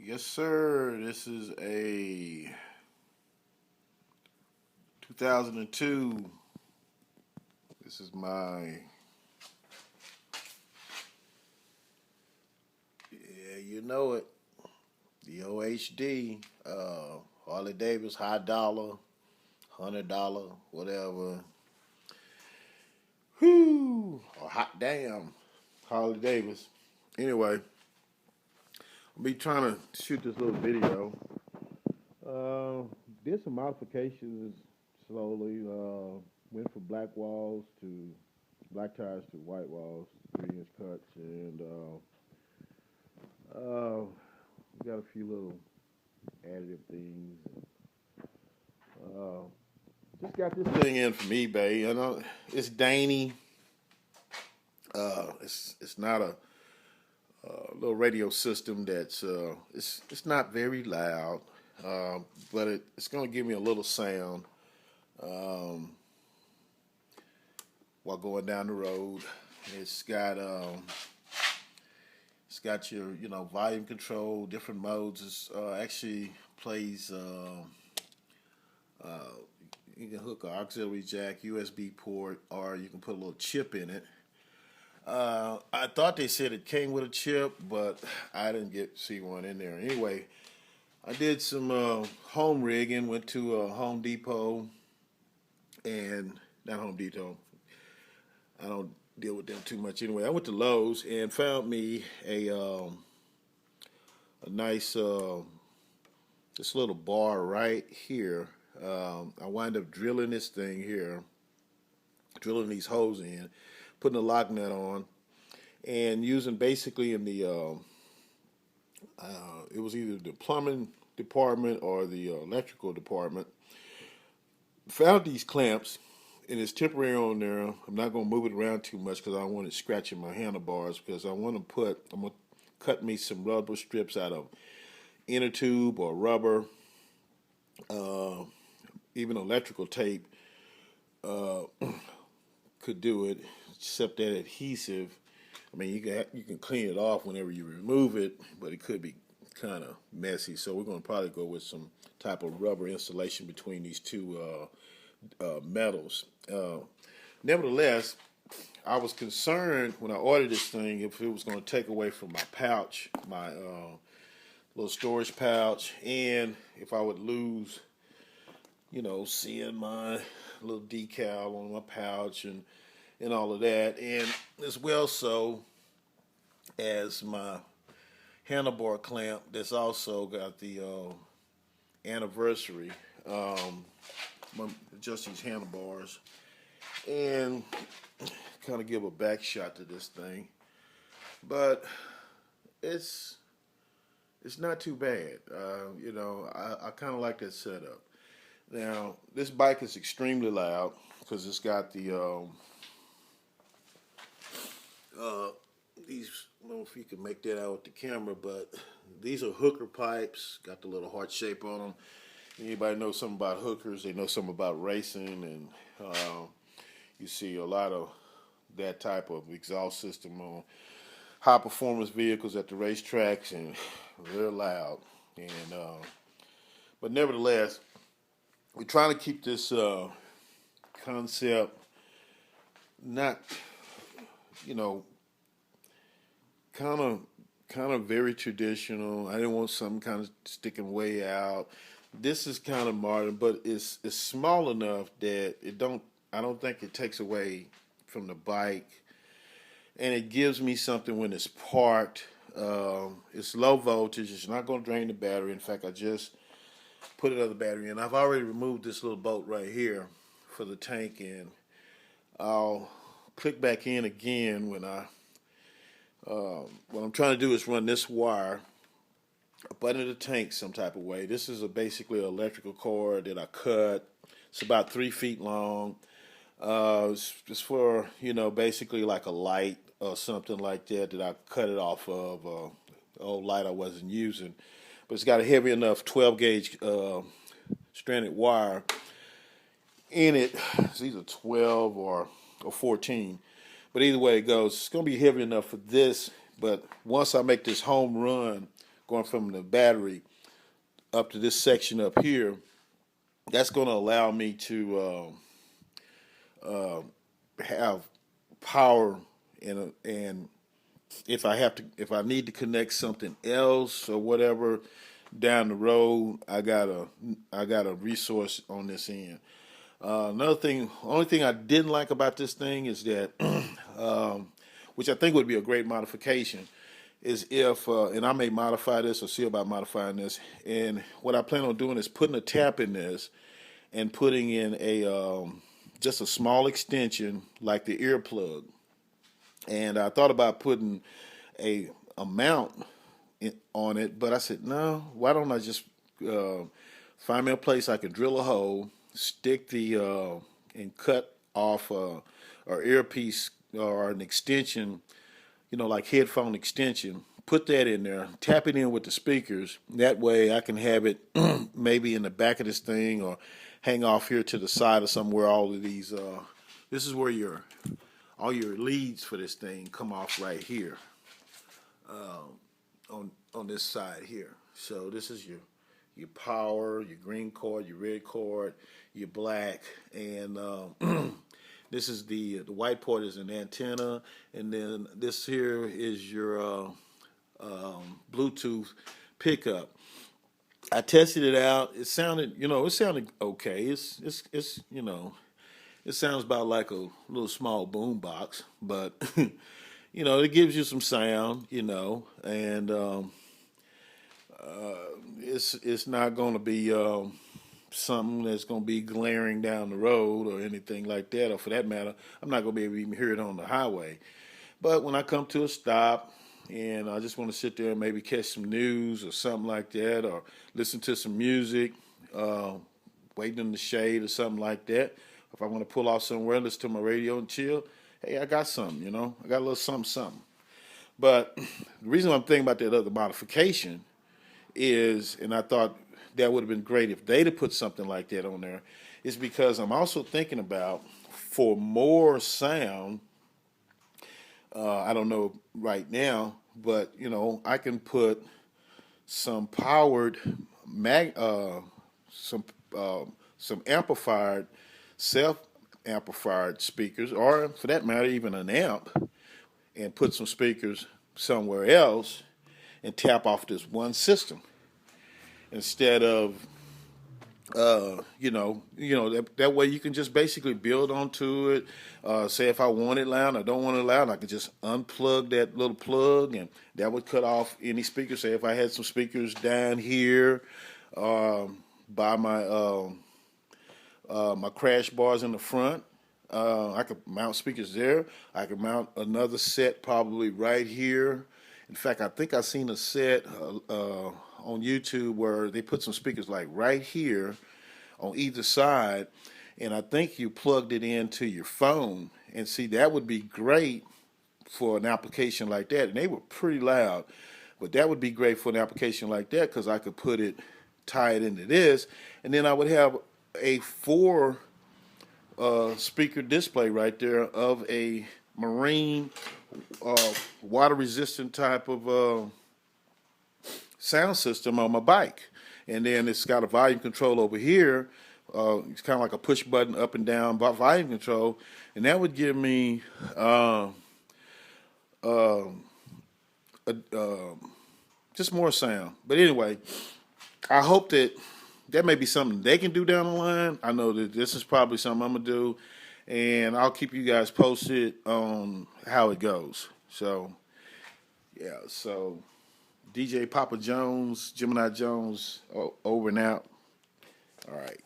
Yes, sir. This is a 2002. This is yeah, you know it, the OHD, Harley Davis, high dollar, $100, whatever. Whoo, or hot damn, Harley Davis. Anyway, I'll be trying to shoot this little video. Uh, did some modifications slowly. Went from black walls to black tires to white walls, 3-inch cuts, and got a few little additive things. Uh, just got this thing in from eBay. You know, it's Danny. It's not a little radio system that's it's not very loud, but it's gonna give me a little sound um, while going down the road. It's got um, it's got your volume control, different modes. It actually plays. Uh, you can hook an auxiliary jack, USB port, or you can put a little chip in it. I thought they said it came with a chip, but I didn't see one in there. Anyway, I did some home rigging. Went to Home Depot and not Home Depot. I don't deal with them too much anyway. I went to Lowe's and found me a nice this little bar right here. I wind up drilling this thing here, drilling these holes in, putting a lock nut on, and using basically in the it was either the plumbing department or the electrical department. Found these clamps, and it's temporary on there. I'm not going to move it around too much because I don't want it scratching my handlebars. Because I'm going to cut me some rubber strips out of inner tube or rubber, uh, even electrical tape uh, could do it. Except that adhesive, I mean, you can clean it off whenever you remove it, but it could be kind of messy. So we're going to probably go with some type of rubber insulation between these two metals. Nevertheless, I was concerned when I ordered this thing if it was going to take away from my pouch, my little storage pouch, and if I would lose, seeing my little decal on my pouch and all of that, and as well so as my handlebar clamp that's also got the anniversary, um, just these handlebars, and kind of give a back shot to this thing. But it's not too bad. I kind of like that setup. Now, this bike is extremely loud because it's got the these. I don't know if you can make that out with the camera, but these are hooker pipes. Got the little heart shape on them. Anybody know something about hookers? They know something about racing, and you see a lot of that type of exhaust system on high performance vehicles at the racetracks, and they're loud. And but nevertheless, we're trying to keep this concept not, you know, kind of very traditional. I didn't want something kind of sticking way out. This is kind of modern, but it's small enough that it don't. I don't think it takes away from the bike, and it gives me something when it's parked. It's low voltage. It's not going to drain the battery. In fact, I just put another battery in. I've already removed this little bolt right here for the tank, and I'll click back in again when what I'm trying to do is run this wire up under the tank some type of way. This is basically an electrical cord that I cut. It's about 3 feet long. It's for basically like a light or something like that I cut it off of old light I wasn't using. But it's got a heavy enough 12 gauge stranded wire in it. It's either 12 or 14. But either way it goes, it's going to be heavy enough for this. But once I make this home run going from the battery up to this section up here, that's going to allow me to have power and if I need to connect something else or whatever down the road, I got a resource on this end. Another thing, only thing I didn't like about this thing is that, which I think would be a great modification, is if, and I may modify this or see about modifying this, and what I plan on doing is putting a tap in this and putting in just a small extension like the earplug. And I thought about putting a mount on it, but I said, no, why don't I just find me a place I can drill a hole, stick and cut off or earpiece or an extension, like headphone extension, put that in there, tap it in with the speakers. That way I can have it maybe in the back of this thing or hang off here to the side or somewhere. All of these, this is where all your leads for this thing come off right here on this side here. So this is your power, your green cord, your red cord, your black, and this is the white port is an antenna, and then this here is your Bluetooth pickup. I tested it out. It sounded okay. It sounds about like a little small boom box, but it gives you some sound, and it's not going to be something that's going to be glaring down the road or anything like that, or for that matter, I'm not going to be able to even hear it on the highway. But when I come to a stop and I just want to sit there and maybe catch some news or something like that, or listen to some music, waiting in the shade or something like that, if I want to pull off somewhere, listen to my radio and chill, hey, I got something, I got a little something. But the reason I'm thinking about that other modification is, and I thought that would have been great if they'd have put something like that on there, is because I'm also thinking about, for more sound, I don't know right now, but I can put some powered some amplified, self-amplified speakers, or for that matter, even an amp, and put some speakers somewhere else and tap off this one system instead of that way you can just basically build onto it. Say if I want it loud, I don't want it loud, I could just unplug that little plug, and that would cut off any speakers. Say if I had some speakers down here by my my crash bars in the front, I could mount speakers there. I could mount another set probably right here. In fact, I think I've seen a set on YouTube where they put some speakers like right here on either side, and I think you plugged it into your phone. And see, that would be great for an application like that. And they were pretty loud, but that would be great for an application like that because I could tie it into this, and then I would have a 4 speaker display right there of a marine water resistant type of sound system on my bike. And then it's got a volume control over here. It's kind of like a push button up and down volume control, and that would give me just more sound. But anyway, I hope that may be something they can do down the line. I know that this is probably something I'm going to do, and I'll keep you guys posted on how it goes. So, yeah, so DJ Papa Jones, Gemini Jones, over and out. All right.